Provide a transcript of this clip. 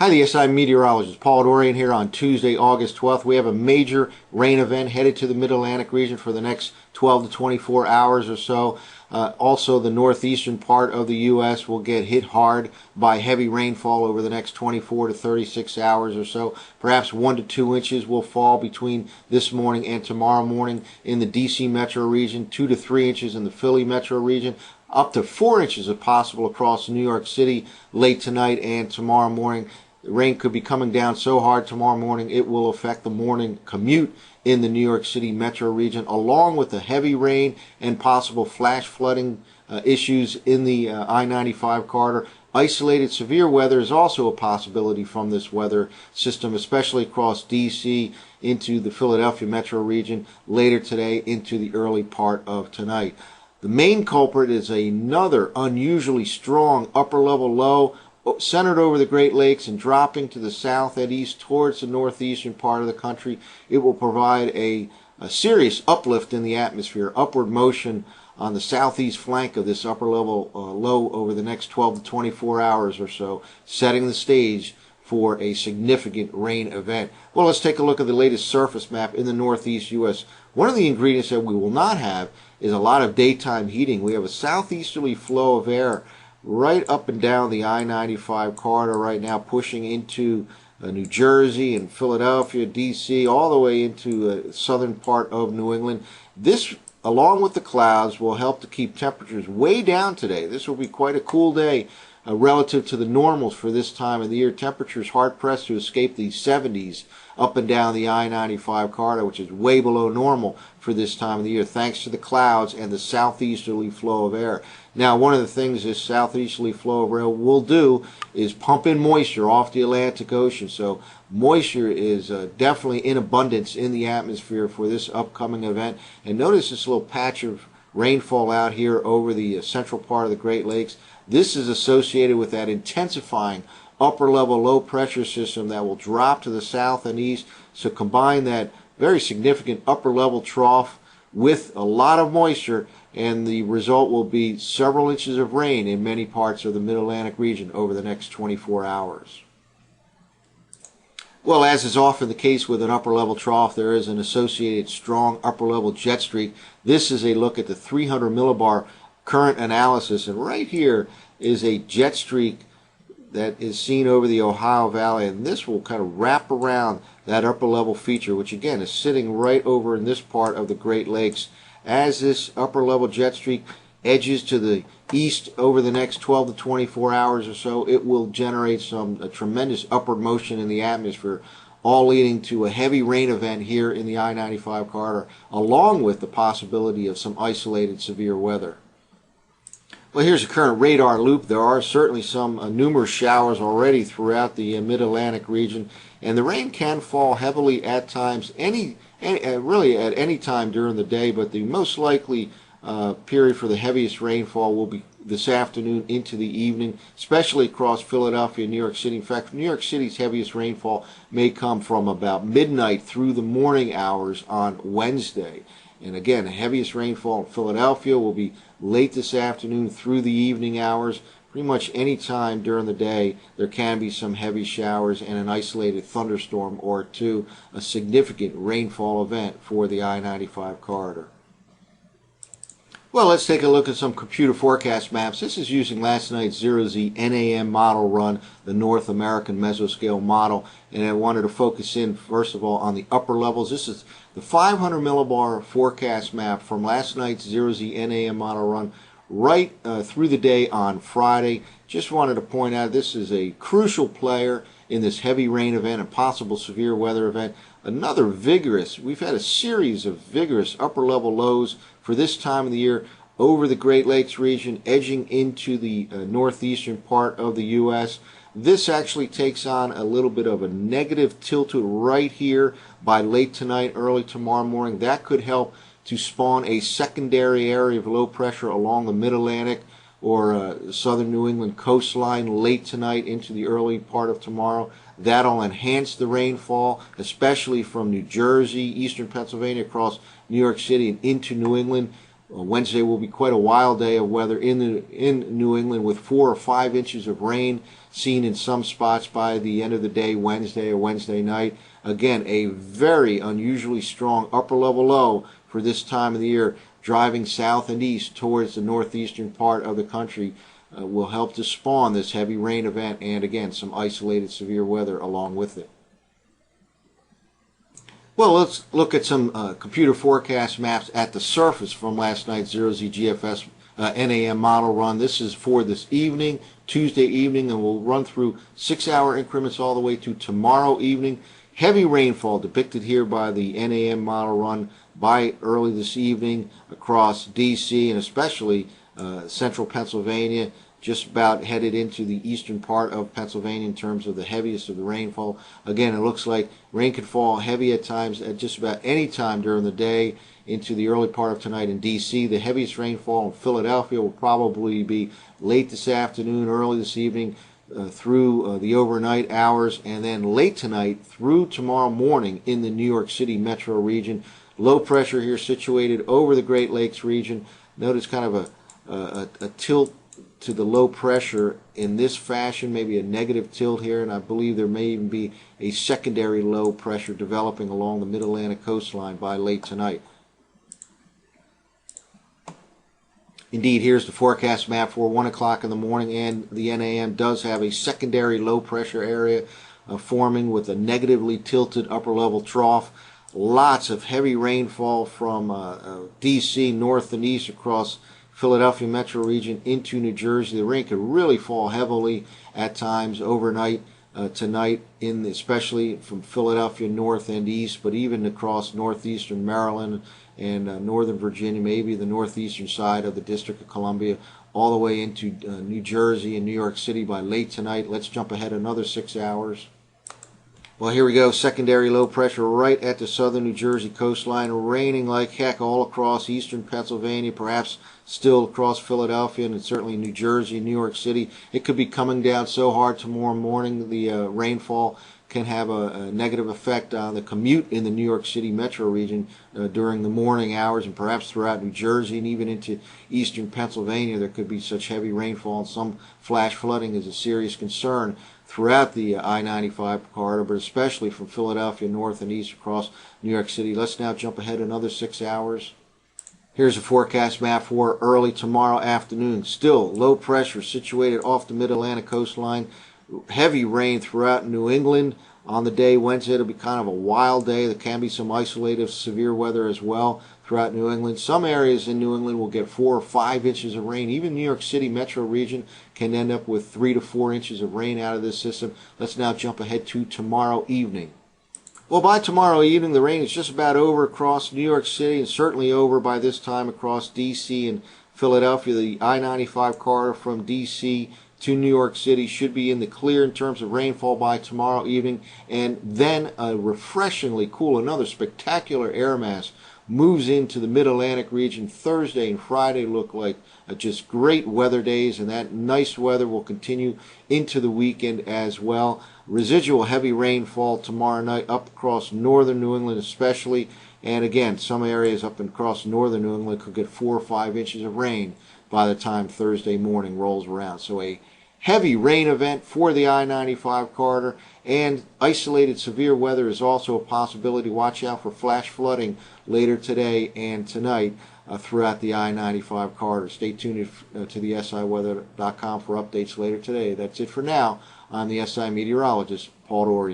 Hi, the SI meteorologist Paul Dorian here on Tuesday, August 12th. We have a major rain event headed to the Mid-Atlantic region for the next 12 to 24 hours or so. Also, the northeastern part of the U.S. will get hit hard by heavy rainfall over the next 24 to 36 hours or so. Perhaps 1 to 2 inches will fall between this morning and tomorrow morning in the D.C. metro region, 2 to 3 inches in the Philly metro region. Up to 4 inches if possible across New York City late tonight and tomorrow morning. The rain could be coming down so hard tomorrow morning it will affect the morning commute in the New York City metro region, along with the heavy rain and possible flash flooding issues in the I-95 corridor. Isolated severe weather is also a possibility from this weather system, especially across D.C. into the Philadelphia metro region later today into the early part of tonight. The main culprit is another unusually strong upper-level low centered over the Great Lakes and dropping to the south and east towards the northeastern part of the country. It will provide a serious uplift in the atmosphere, upward motion on the southeast flank of this upper-level low over the next 12 to 24 hours or so, setting the stage for a significant rain event. Well, let's take a look at the latest surface map in the northeast U.S. One of the ingredients that we will not have is a lot of daytime heating. We have a southeasterly flow of air right up and down the I-95 corridor right now, pushing into New Jersey and Philadelphia, D.C., all the way into the southern part of New England. This, along with the clouds, will help to keep temperatures way down today. This will be quite a cool day relative to the normals for this time of the year. Temperatures hard-pressed to escape the 70s up and down the I-95 corridor, which is way below normal for this time of the year, thanks to the clouds and the southeasterly flow of air. Now, one of the things this southeasterly flow of air will do is pump in moisture off the Atlantic Ocean. So moisture is definitely in abundance in the atmosphere for this upcoming event. And notice this little patch of rainfall out here over the central part of the Great Lakes. This is associated with that intensifying upper-level low-pressure system that will drop to the south and east. So combine that very significant upper-level trough with a lot of moisture, and the result will be several inches of rain in many parts of the Mid-Atlantic region over the next 24 hours. Well, as is often the case with an upper-level trough, there is an associated strong upper-level jet streak. This is a look at the 300 millibar current analysis, and right here is a jet streak that is seen over the Ohio Valley, and this will kind of wrap around that upper-level feature, which again is sitting right over in this part of the Great Lakes. As this upper-level jet streak edges to the east over the next 12 to 24 hours or so, it will generate a tremendous upward motion in the atmosphere, all leading to a heavy rain event here in the I-95 corridor, along with the possibility of some isolated severe weather. Well, here's a current radar loop. There are certainly some numerous showers already throughout the Mid-Atlantic region, and the rain can fall heavily at times, really at any time during the day, but the most likely period for the heaviest rainfall will be this afternoon into the evening, especially across Philadelphia and New York City. In fact, New York City's heaviest rainfall may come from about midnight through the morning hours on Wednesday. And again, the heaviest rainfall in Philadelphia will be late this afternoon through the evening hours. Pretty much any time during the day there can be some heavy showers and an isolated thunderstorm or two, a significant rainfall event for the I-95 corridor. Well, let's take a look at some computer forecast maps. This is using last night's 0Z NAM model run, the North American Mesoscale model, and I wanted to focus in first of all on the upper levels. This is the 500 millibar forecast map from last night's 0Z NAM model run right through the day on Friday. Just wanted to point out this is a crucial player in this heavy rain event and possible severe weather event. Another vigorous, we've had a series of vigorous upper level lows for this time of the year over the Great Lakes region, edging into the northeastern part of the U.S. This actually takes on a little bit of a negative tilt right here by late tonight, early tomorrow morning. That could help to spawn a secondary area of low pressure along the Mid-Atlantic or southern New England coastline late tonight into the early part of tomorrow. That'll enhance the rainfall, especially from New Jersey, eastern Pennsylvania, across New York City and into New England. Wednesday will be quite a wild day of weather in New England with 4 or 5 inches of rain seen in some spots by the end of the day, Wednesday or Wednesday night. Again, a very unusually strong upper level low for this time of the year, driving south and east towards the northeastern part of the country, will help to spawn this heavy rain event and, again, some isolated severe weather along with it. Well, let's look at some computer forecast maps at the surface from last night's 0Z GFS NAM model run. This is for this evening, Tuesday evening, and we'll run through 6-hour increments all the way to tomorrow evening. Heavy rainfall depicted here by the NAM model run by early this evening across D.C. and especially central Pennsylvania, just about headed into the eastern part of Pennsylvania in terms of the heaviest of the rainfall. Again, it looks like rain could fall heavy at times at just about any time during the day into the early part of tonight in D.C. The heaviest rainfall in Philadelphia will probably be late this afternoon, early this evening, through the overnight hours, and then late tonight through tomorrow morning in the New York City metro region. Low pressure here situated over the Great Lakes region. Notice kind of a tilt to the low pressure in this fashion, maybe a negative tilt here, and I believe there may even be a secondary low pressure developing along the mid-Atlantic coastline by late tonight. Indeed, here's the forecast map for 1 o'clock in the morning, and the NAM does have a secondary low pressure area forming with a negatively tilted upper level trough. Lots of heavy rainfall from D.C. north and east across Philadelphia metro region into New Jersey. The rain could really fall heavily at times overnight tonight, especially from Philadelphia north and east, but even across northeastern Maryland and northern Virginia, maybe the northeastern side of the District of Columbia, all the way into New Jersey and New York City by late tonight. Let's jump ahead another 6 hours. Well, here we go. Secondary low pressure right at the southern New Jersey coastline, raining like heck all across eastern Pennsylvania, perhaps still across Philadelphia and certainly New Jersey, New York City. It could be coming down so hard tomorrow morning. The rainfall can have a negative effect on the commute in the New York City metro region during the morning hours, and perhaps throughout New Jersey and even into eastern Pennsylvania. There could be such heavy rainfall, and some flash flooding is a serious concern throughout the I-95 corridor, but especially from Philadelphia north and east across New York City. Let's now jump ahead another 6 hours. Here's a forecast map for early tomorrow afternoon. Still low pressure situated off the mid-Atlantic coastline. Heavy rain throughout New England on the day Wednesday. It'll be kind of a wild day. There can be some isolated severe weather as well throughout New England. Some areas in New England will get 4 or 5 inches of rain. Even New York City metro region can end up with 3 to 4 inches of rain out of this system. Let's now jump ahead to tomorrow evening. Well, by tomorrow evening, the rain is just about over across New York City and certainly over by this time across D.C. and Philadelphia. The I-95 corridor from D.C. to New York City should be in the clear in terms of rainfall by tomorrow evening, and then a refreshingly cool, another spectacular air mass moves into the mid-Atlantic region. Thursday and Friday look like just great weather days, and that nice weather will continue into the weekend as well. Residual heavy rainfall tomorrow night up across northern New England especially, and again, some areas up across northern New England could get 4 or 5 inches of rain by the time Thursday morning rolls around. So a heavy rain event for the I-95 corridor, and isolated severe weather is also a possibility. Watch out for flash flooding later today and tonight throughout the I-95 corridor. Stay tuned to the SIweather.com for updates later today. That's it for now. I'm the SI meteorologist, Paul Dorian.